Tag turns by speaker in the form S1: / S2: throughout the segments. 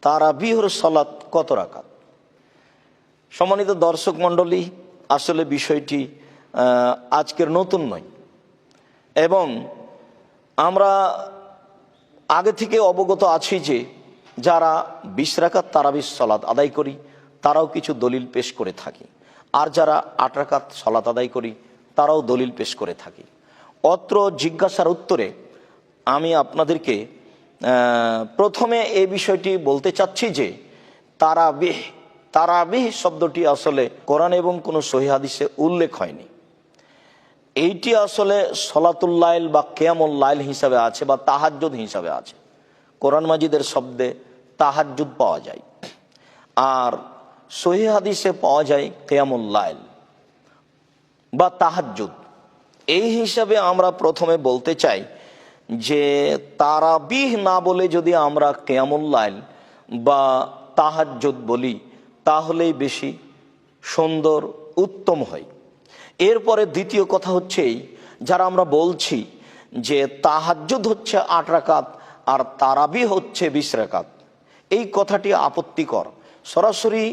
S1: তারাবিহর সালাত কত রাকাত? সম্মানিত দর্শক মণ্ডলী, আসলে বিষয়টি আজকের নতুন নয় এবং আমরা আগে থেকে অবগত আছি যে যারা 20 রাকাত তারাবির সালাত আদায় করি তারাও কিছু দলিল পেশ করে থাকি, আর যারা 8 রাকাত সালাত আদায় করি তারাও দলিল পেশ করে থাকি। অত্র জিজ্ঞাসার উত্তরে আমি আপনাদেরকে প্রথমে এই বিষয়টি বলতে চাচ্ছি যে তারাবিহ শব্দটি আসলে কোরআন এবং কোনো সহিহ হাদিসে উল্লেখ হয়নি। এইটি আসলে সলাতুল লাইল বা কিয়ামুল লাইল হিসাবে আছে বা তাহাজ্জুদ হিসাবে আছে। কোরআন মাজিদের শব্দে তাহাজ্জুদ পাওয়া যায়, আর সহিহ হাদিসে পাওয়া যায় কিয়ামুল লাইল বা তাহাজ্জুদ। এই হিসাবে আমরা প্রথমে বলতে চাই যে তারাবিহ না বলে যদি আমরা কিয়ামুল লাইল বা তাহাজ্জুদ বলি তাহলেই বেশি সুন্দর উত্তম হয়। এরপরে দ্বিতীয় কথা হচ্ছে যারা আমরা বলছি যে তাহাজ্জুদ হচ্ছে 8 রাকাত আর তারাবিহ হচ্ছে 20 রাকাত, এই কথাটি আপত্তিকর। সরাসরি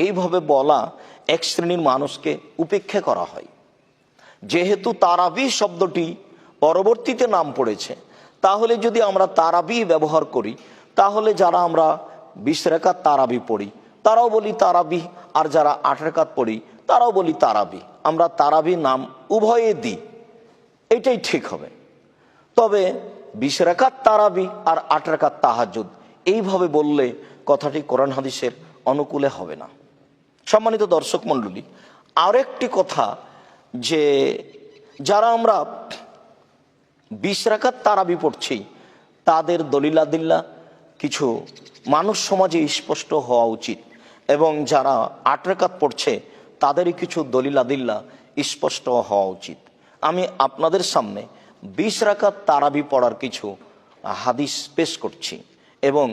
S1: এইভাবে বলা এক শ্রেণীর মানুষকে উপেক্ষা করা হয়। যেহেতু তারাবিহ শব্দটি পরবর্তীতে নাম পড়েছে, তাহলে যদি আমরা তারাবিহ ব্যবহার করি তাহলে যারা আমরা 20 রাকাত তারাবিহ পড়ি তারাও বলি তারাবিহ, আর যারা 8 রাকাত পড়ি তারাও বলি তারাবিহ। আমরা তারাবিহ নাম উভয়ে দিই, এটাই ঠিক হবে। তবে 20 রাকাত তারাবিহ আর 8 রাকাত তাহাজ্জুদ এইভাবে বললে কথাটি কোরআন হাদিসের অনুকূলে হবে না। সম্মানিত দর্শক মণ্ডলী, আরেকটি কথা যে যারা আমরা 20 রাকাত তারাবিহ পড়ছি তাদের দলিলাদিল্লা কিছু মানুষ সমাজে স্পষ্ট হওয়া উচিত, এবং যারা 8 রাকাত পড়ছে তাদেরই কিছু দলিলাদিল্লা স্পষ্ট হওয়া উচিত। আমি আপনাদের সামনে 20 রাকাত তারাবিহ পড়ার কিছু হাদিস পেশ করছি এবং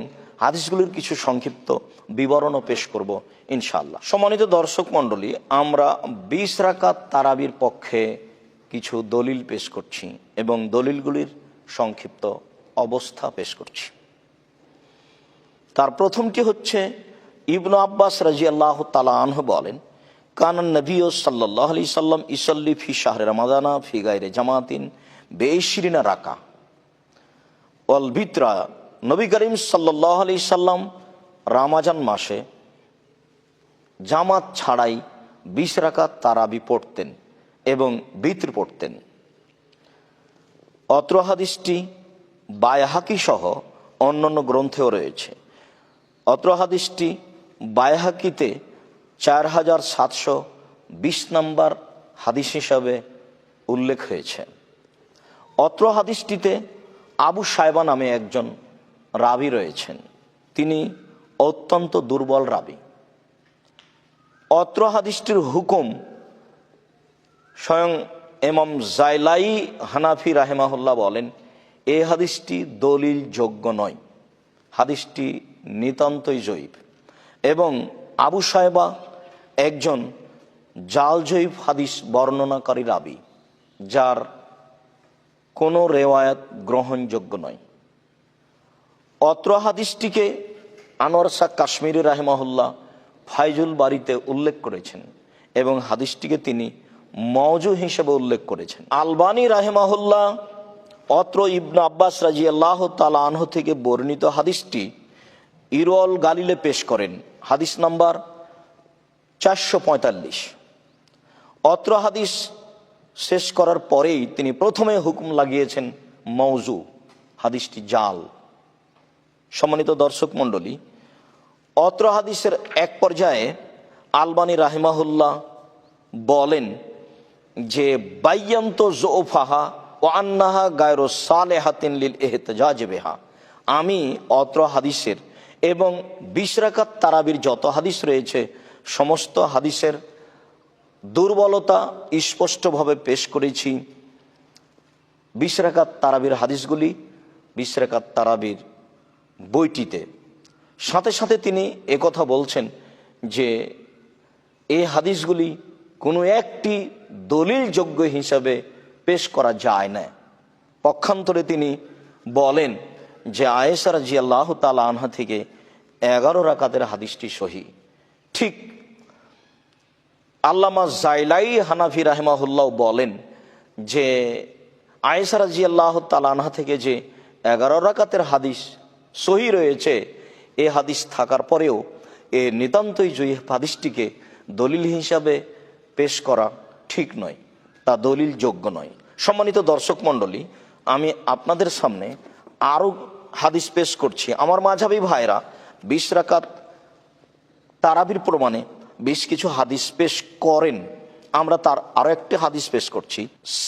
S1: হাদিসগুলির কিছু সংক্ষিপ্ত বিবরণও পেশ করব ইনশাআল্লাহ। সম্মানিত দর্শক মণ্ডলী, আমরা 20 রাকাত তারাবির পক্ষে কিছু দলিল পেশ করছি এবং দলিলগুলির সংক্ষিপ্ত অবস্থা পেশ করছি। তার প্রথমটি হচ্ছে ইবনু আব্বাস রাদিয়াল্লাহু তাআলা আনহু বলেন, কানান নবী সাল্লাল্লাহু আলাইহি সাল্লাম ইসাল্লি ফি শাহরি রমাদানা ফি গায়রি জামাতিন বে20 রাকা ওয়াল বিতরা। নবী করিম সাল্লাল্লাহু আলাইহি সাল্লাম রমজান মাসে জামাত ছাড়াই 20 রাকাত তারাবিহ পড়তেন এবং বিতর পড়তেন। অত্র হাদিসটি বায়হাকি সহ অন্যান্য গ্রন্থেও রয়েছে। অত্র হাদিসটি বায়হাকিতে 4720 নম্বর হাদিস হিসাবে উল্লেখ হয়েছে। অত্র হাদিসটিতে আবু সায়বা নামে একজন রাবি রয়েছেন, তিনি অত্যন্ত দুর্বল রাবি। অত্র হাদিসটির হুকুম স্বয়ং ইমাম জাইলাই হানাফি রাহিমাহুল্লাহ বলেন এই হাদিসটি দলিল যোগ্য নয়, হাদিসটি নিতান্তই জয়ীফ, এবং আবু সায়বা একজন জাল জয়ীফ হাদিস বর্ণনাকারী রাবি, যার কোনো রেওয়ায়াত গ্রহণযোগ্য নয়। অত্র হাদিসটিকে আনোয়ার শাহ কাশ্মীরি রাহিমাহুল্লাহ ফাইজুল বারিতে উল্লেখ করেছেন এবং হাদিসটিকে তিনি মওজু হিসেবে উল্লেখ করেছেন। আলবানী রাহিমাহুল্লাহ অত্র ইবনে আব্বাস রাদিয়াল্লাহু তাআলা আনহু থেকে বর্ণিত হাদিসটি ইরওয়াল গালিলে পেশ করেন, হাদিস নাম্বার 445। অত্র হাদিস শেষ করার পরেই তিনি প্রথমে হুকুম লাগিয়েছেন মওজু, হাদিসটি জাল। সম্মানিত দর্শক মণ্ডলী, অত্র হাদিসের এক পর্যায়ে আলবানী রাহিমাহুল্লাহ বলেন যে বাইয়ান্ত যৌফাহা ওয়া আন্নাহা গায়রু সালেহাতিন লিল ইহতিজাজ বিহা। আমি অত্র হাদিসের এবং 20 রাকাত তারাবির যত হাদিস রয়েছে সমস্ত হাদিসের দুর্বলতা স্পষ্টভাবে পেশ করেছি। 20 রাকাত তারাবির হাদিসগুলি 20 রাকাত তারাবির বইটিতে। সাথে সাথে তিনি একথা বলছেন যে এই হাদিসগুলি কোনো একটি দলিল যোগ্য হিসাবে পেশ করা যায় না। পক্ষান্তরে তিনি বলেন যে আয়েশা রাদিয়াল্লাহু তাআলা আনহা থেকে 11 রাকাতের হাদিসটি সহি। ঠিক আল্লামা জাইলাই হানাফি রাহিমাহুল্লাহ বলেন যে আয়েশা রাদিয়াল্লাহু তাআলা আনহা থেকে যে 11 রাকাতের হাদিস সহি রয়েছে, এ হাদিস থাকার পরেও এ নিতান্তই জয়ীফ হাদিসটিকে দলিল হিসাবে পেশ করা ঠিক নয়, তা দলিল যোগ্য নয়। সম্মানিত দর্শক মণ্ডলী, আমি আপনাদের সামনে আরও হাদিস পেশ করছি। আমার মাঝহাবী ভাইরা 20 রাকাত তারাবির প্রমাণে বেশ কিছু হাদিস পেশ করেন। আমরা তার আরো একটি হাদিস পেশ করছি।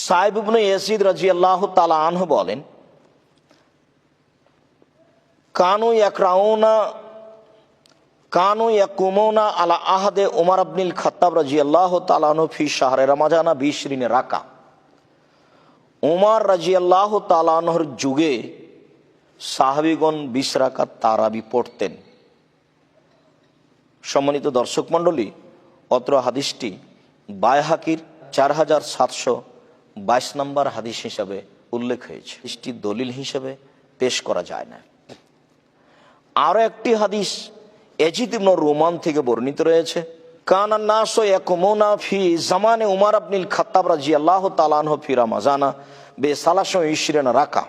S1: সাইব ইবনে ইয়াজিদ রাদিয়াল্লাহু তাআলা আনহু বলেন, কানু ইয়াকুমুনা আলা আহাদে উমর ইবনুল খাত্তাব রাদিয়াল্লাহু তাআলা আনহু ফি শাহরে রমাজানা 20 রাকা। উমর রাদিয়াল্লাহু তাআলা আনহুর যুগে সাহাবীগণ 20 রাকাত তারাবি পড়তেন। সম্মানিত দর্শক মণ্ডলী, অত্র হাদিসটি বাইহাকির 4722 নম্বর হাদিস হিসাবে উল্লেখ হয়েছে। হাদিসটি দলিল হিসাবে পেশ করা যায় না। আরো একটি হাদিস ইয়াজিদ ইবনে রুমান থেকে বর্ণিত রয়েছে, কানা নাসু ইয়াকুমুনা ফি জামানে উমর ইবনুল খাত্তাব রাদিয়াল্লাহু তাআলা আনহু ফি রমাজানা বে 23 রাকা।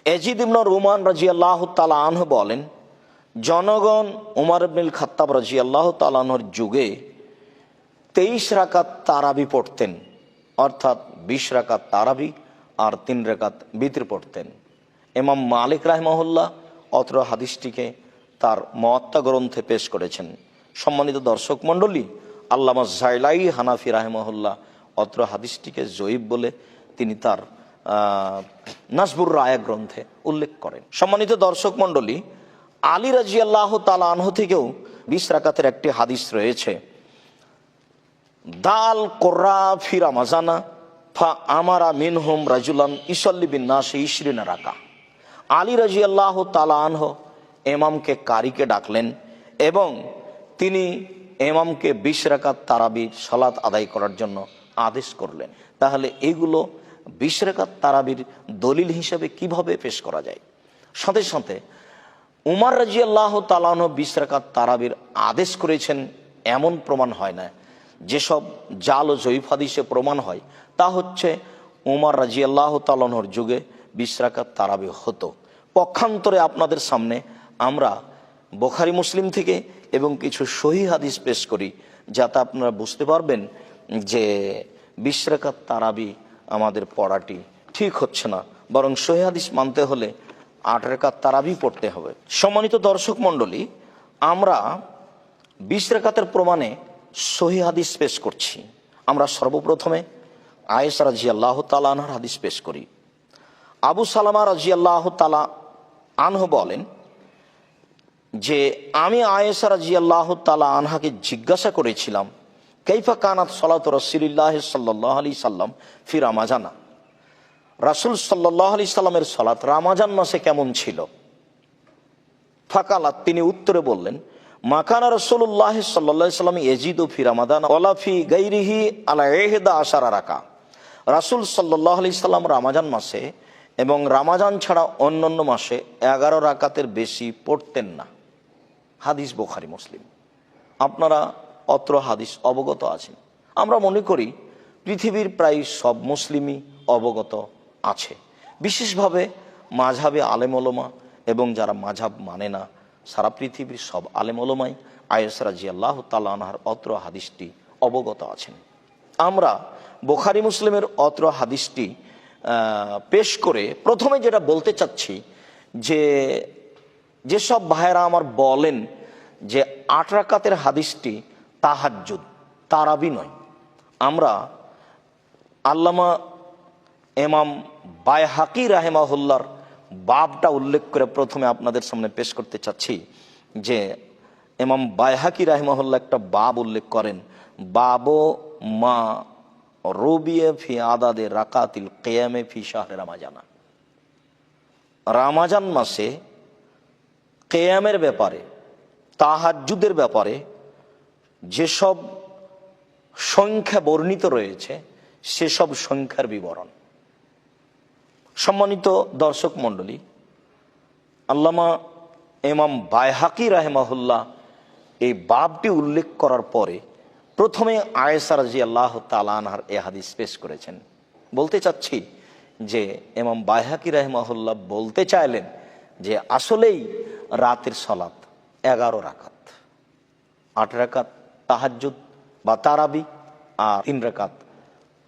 S1: ইয়াজিদ ইবনে রুমান রাদিয়াল্লাহু তাআলা আনহু বলেন, জনগণ উমর ইবনুল খাত্তাব রাদিয়াল্লাহু তাআলা আনহুর যুগে 23 রাকাত তারাবি পড়তেন, অর্থাৎ 20 রাকাত তারাবি আর 3 রাকাত বিতর পড়তেন। ইমাম মালিক রাহিমাহুল্লাহ অত্র হাদিসটিকে তার মুওয়াত্তা গ্রন্থে পেশ করেছেন। সম্মানিত দর্শক মণ্ডলী, আল্লামা জাইলাই হানাফি রাহিমাহুল্লাহ অত্র হাদিসটিকে জয়ীফ বলে তিনি তার নাসবুর রায়া গ্রন্থে উল্লেখ করেন। সম্মানিত দর্শক মণ্ডলী, আলী রাদিয়াল্লাহু তাআলা আনহু থেকেও 20 রাকাতের একটি হাদিস রয়েছে, দাল কোররা ফি রমাজানা ফা আমারা মিনহুম রাজুলান ইসাল্লি বিন নাসি 20 রাকা। আলী রাদিয়াল্লাহু তাআলা আনহু ইমামকে কারিকে ডাকলেন এবং তিনি ইমামকে 20 রাকাত তারাবি সালাত আদায় করার জন্য আদেশ করলেন। তাহলে এগুলো 20 রাকাত তারাবির দলিল হিসেবে কিভাবে পেশ করা যায়? সাথে সাথে উমর রাদিয়াল্লাহু তাআলা আনহু 20 রাকাত তারাবির আদেশ করেছেন এমন প্রমাণ হয় না। যেসব জাল ও জয়ীফ হাদিসে প্রমাণ হয় তা হচ্ছে উমর রাদিয়াল্লাহু তাআলা আনহুর যুগে 20 রাকাত তারাবি হতো। পক্ষান্তরে আপনাদের সামনে আমরা বুখারী মুসলিম থেকে এবং কিছু সহিহ হাদিস পেশ করি, যাতে আপনারা বুঝতে পারবেন যে 20 রাকাত তারাবি আমাদের পড়াটি ঠিক হচ্ছে না, বরং সহিহ হাদিস মানতে হলে 8 রাকাত তারাবি পড়তে হবে। সম্মানিত দর্শক মণ্ডলী, আমরা 20 রাকাতের প্রমাণে সহিহ হাদিস পেশ করছি। আমরা সর্বপ্রথমে আয়েশা রাদিয়াল্লাহু তাআলা আনহার হাদিস পেশ করি। আবু সালামা রাদিয়াল্লাহু তাআলা আনহু বলেন যে আমি আয়েশা রাদিয়াল্লাহু তাআলা আনহাকে জিজ্ঞাসা করেছিলাম, কাইফা কানাত সালাতু রাসূলিল্লাহ সাল্লাল্লাহু আলাইহি সাল্লাম ফি রমাজানা, রাসূল সাল্লাল্লাহু আলাইহি সাল্লামের সালাত রমাজান মাসে কেমন ছিল? ফাকালাত, তিনি উত্তরে বললেন, মাকানা রাসূলুল্লাহ সাল্লাল্লাহু আলাইহি সাল্লাম ইয়াজিদু ফি রমাদান ওয়ালা ফি গায়রিহি আলা 11 রাকা। রাসূল সাল্লাল্লাহু আলাইহি সাল্লাম রমাজান মাসে এবং রমাজান ছাড়া অন্যান্য মাসে 11 রাকাতের বেশি পড়তেন না। হাদিস বুখারী মুসলিম। আপনারা অত্র হাদিস অবগত আছেন। আমরা মনে করি পৃথিবীর প্রায় সব মুসলিমই অবগত আছে, বিশেষভাবে মাযহাবে আলেম ওলামা এবং যারা মাযহাব মানে না, সারা পৃথিবীর সব আলেম ওলামাই আয়েশা রাদিয়াল্লাহু তাআলা আনহার অত্র হাদিসটি অবগত আছেন। আমরা বুখারী মুসলিমের অত্র হাদিসটি পেশ করে প্রথমে যেটা বলতে চাচ্ছি যে যেসব ভাইয়েরা আমার বলেন যে 8 রাকাতের হাদিসটি তাহাজ্জুদ, তারাবি নয়, আমরা আল্লামা ইমাম বাইহাকি রাহিমাহুল্লাহর বাবটা উল্লেখ করে প্রথমে আপনাদের সামনে পেশ করতে চাচ্ছি যে ইমাম বাইহাকি রাহিমাহুল্লাহ একটা বাব উল্লেখ করেন, বাবো মা রুবিয়ে ফি আদাদে রাকাতিল কিয়ামে ফি শাহরে রমাজানা। রমাজান মাসে কিয়ামের ব্যাপারে, তাহাজ্জুদের ব্যাপারে যেসব সংখ্যা বর্ণিত রয়েছে সেসব সংখ্যার বিবরণ। সম্মানিত দর্শক মণ্ডলী, আল্লামা ইমাম বাইহাকি রাহিমাহুল্লাহ এই বাবটি উল্লেখ করার পরে প্রথমে আয়েশা রাদিয়াল্লাহু তাআলা আনহার এই হাদিস পেশ করেছেন। বলতে চাচ্ছি যে ইমাম বাইহাকি রাহিমাহুল্লাহ বলতে চাইলেন যে আসলেই রাতের সালাত 11 রাকাত, 8 রাকাত তাহাজ্জুদ বা তারাবি আর 3 রাকাত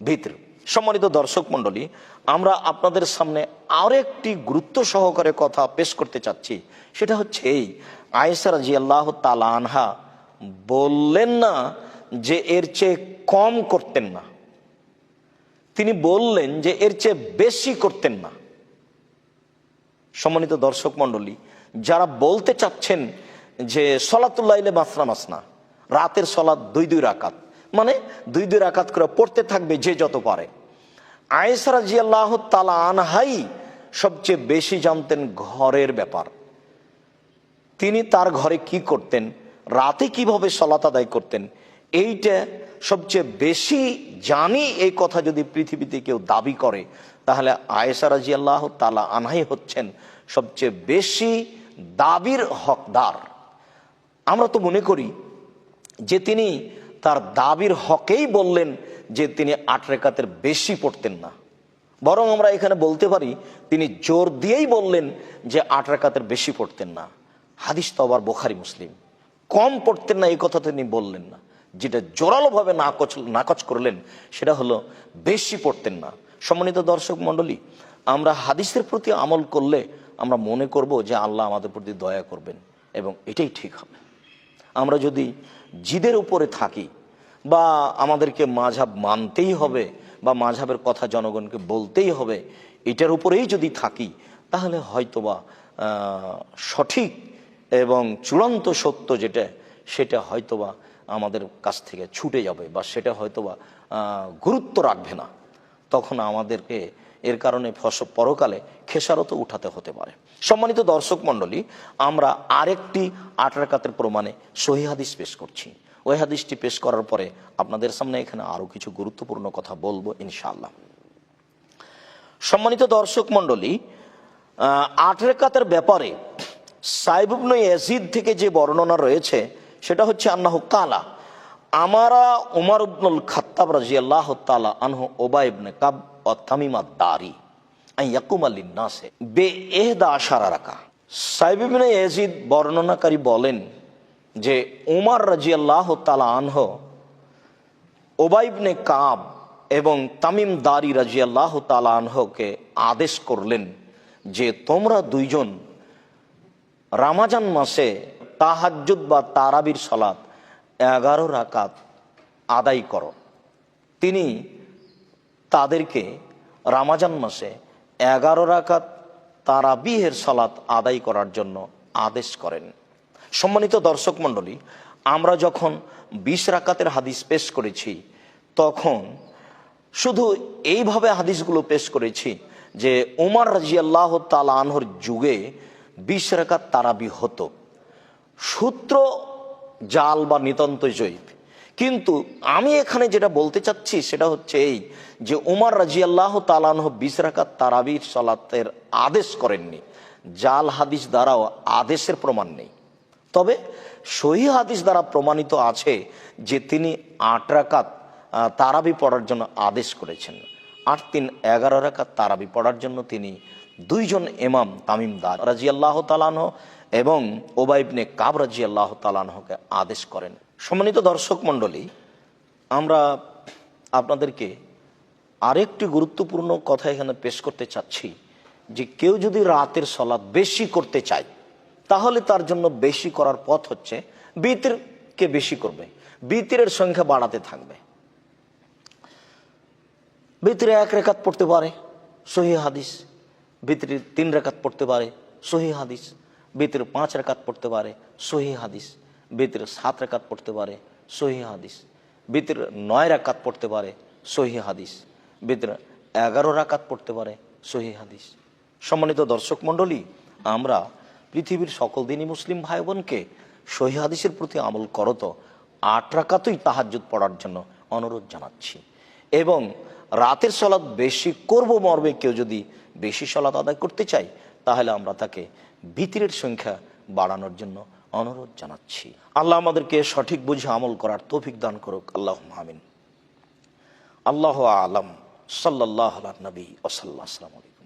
S1: ভিতর। সম্মানিত দর্শক মণ্ডলী, আমরা আপনাদের সামনে আরেকটি গুরুত্ব সহকারে কথা পেশ করতে চাচ্ছি। সেটা হচ্ছে এই, আয়েশা রাদিয়াল্লাহু তাআলা আনহা বললেন না যে এর চেয়ে কম করতেন না, তিনি বললেন যে এর চেয়ে বেশি করতেন না। সম্মানিত দর্শক মণ্ডলী, যারা বলতে চাচ্ছেন যে সলাতুল লাইলে মাসনা মাসনা, রাতের সলাত 2 রাকাত, মানে 2 রাকাত করে পড়তে থাকবে যে যত পারে, আয়েশা রাদিয়াল্লাহু তাআলা আনহাই সবচেয়ে বেশি জানতেন ঘরের ব্যাপার। তিনি তার ঘরে কি করতেন, রাতে কিভাবে সলাত আদায় করতেন, এইটা সবচেয়ে বেশি জানি। এই কথা যদি পৃথিবীতে কেউ দাবি করে তাহলে আয়েশা রাদিয়াল্লাহু তাআলা আনহাই হচ্ছেন সবচেয়ে বেশি দাবির হকদার। আমরা তো মনে করি যে তিনি তার দাবির হকেই বললেন যে তিনি 8 রাকাতের বেশি পড়তেন না, বরং আমরা এখানে বলতে পারি তিনি জোর দিয়েই বললেন যে 8 রাকাতের বেশি পড়তেন না। হাদিস তো আবার বুখারী মুসলিম, কম পড়তেন না এই কথা তিনি বললেন না। যেটা জোরালোভাবে নাকচ করলেন সেটা হলো বেশি পড়তেন না। সম্মানিত দর্শক মণ্ডলী, আমরা হাদিসের প্রতি আমল করলে আমরা মনে করব যে আল্লাহ আমাদের প্রতি দয়া করবেন এবং এটাই ঠিক হবে। আমরা যদি জিদের উপরে থাকি বা আমাদেরকে মাযহাব মানতেই হবে বা মাযহাবের কথা জনগণকে বলতেই হবে, এটার উপরেই যদি থাকি তাহলে হয়তোবা সঠিক এবং চূড়ান্ত সত্য যেটা, সেটা হয়তোবা আমাদের কাছ থেকে ছুটে যাবে বা সেটা হয়তোবা গুরুত্ব রাখবে না। তখন আমাদেরকে এর কারণে পরকালে খেসারত উঠাতে হতে পারে। সম্মানিত দর্শক মণ্ডলী, আমরা আরেকটি 8 রাকাতের প্রমাণে সহিহ হাদিস পেশ করছি। ওই হাদিসটি পেশ করার পরে আপনাদের সামনে এখানে আরো কিছু গুরুত্বপূর্ণ কথা বলবো ইনশাআল্লাহ। সম্মানিত দর্শক মণ্ডলী, 8 রাকাতের ব্যাপারে সাইব ইবনে ইয়াজিদ থেকে যে বর্ণনা রয়েছে সেটা হচ্ছে আন্নাহু কালা আমারা উমর ইবনুল খাত্তাব রাদিয়াল্লাহু তাআলা আনহু উবাই ইবনে কাব ও তামিম আদ-দারি আন ইয়াকুমা লিন-নাসে বে-11 রাকা। সাইব ইবনে ইয়াজিদ বর্ণনাকারী বলেন যে উমর রাদিয়াল্লাহু তাআলা আনহু উবাই ইবনে কাব এবং তামিম দারি রাদিয়াল্লাহু তাআলা আনহুকে আদেশ করলেন যে তোমরা দুইজন রমজান মাসে তাহাজ্জুদ বা তারাবির সালাত 11 রাকাত আদায় করো। তিনি তাদেরকে রমজান মাসে 11 রাকাত তারাবিহের সালাত আদায় করার জন্য আদেশ করেন। সম্মানিত দর্শক মণ্ডলী, আমরা যখন 20 রাকাতের হাদিস পেশ করেছি তখন শুধু এইভাবে হাদিসগুলো পেশ করেছি যে উমর রাদিয়াল্লাহু তাআলা আনহুর যুগে 20 রাকাত তারাবি হতো। সূত্র জাল বা নিতান্ত জয়ীফ, কিন্তু আমি এখানে যেটা বলতে চাচ্ছি সেটা হচ্ছে এই যে উমর রাদিয়াল্লাহু তাআলা আনহু 20 রাকাত তারাবির সালাতের আদেশ করেননি। জাল হাদিস দ্বারাও আদেশের প্রমাণ নেই, তবে সহিহ হাদিস দ্বারা প্রমাণিত আছে যে তিনি 8 রাকাত তারাবি পড়ার জন্য আদেশ করেছেন। 8-3 11 রাকাত তারাবি পড়ার জন্য তিনি দুইজন ইমাম তামিম দারি রাদিয়াল্লাহু তাআলা আনহু এবং উবাই ইবনে কাব রাদিয়াল্লাহু তাআলা আনহুকে আদেশ করেন। সম্মানিত দর্শক মণ্ডলী, আমরা আপনাদেরকে আরেকটি গুরুত্বপূর্ণ কথা এখানে পেশ করতে চাচ্ছি যে কেউ যদি রাতের সালাত বেশি করতে চায় তাহলে তার জন্য বেশি করার পথ হচ্ছে বিতরকে বেশি করবে, বিতরের সংখ্যা বাড়াতে থাকবে। বিতরে 1 রাকাত পড়তে পারে, সহিহ হাদিস। বিতরে 3 রাকাত পড়তে পারে, সহিহ হাদিস। বিতরে 5 রাকাত পড়তে পারে, সহিহ হাদিস। বিতরে 7 রাকাত পড়তে পারে, সহিহ হাদিস। বিতরে 9 রাকাত পড়তে পারে, সহিহ হাদিস। বিতরে 11 রাকাত পড়তে পারে, সহিহ হাদিস। সম্মানিত দর্শক মণ্ডলী, আমরা পৃথিবীর সকল দিনই মুসলিম ভাই বোনকে সহিহ হাদিসের প্রতি আমল করত 8 রাকাতই তাহাজ্জুদ পড়ার জন্য অনুরোধ জানাচ্ছি। এবং রাতের সালাত বেশি করব মর্মে কেউ যদি বেশি সালাত আদায় করতে চাই তাহলে আমরা তাকে বিতরের সংখ্যা বাড়ানোর জন্য অনুরোধ জানাচ্ছি। আল্লাহ আমাদেরকে সঠিক বুঝে আমল করার তৌফিক দান করুক। আল্লাহুম্মা আমিন। আল্লাহু আ'লাম। সাল্লাল্লাহু আলা নবী ওয়া সাল্লাল্লাহু আলাইহি ওয়া সাল্লাম।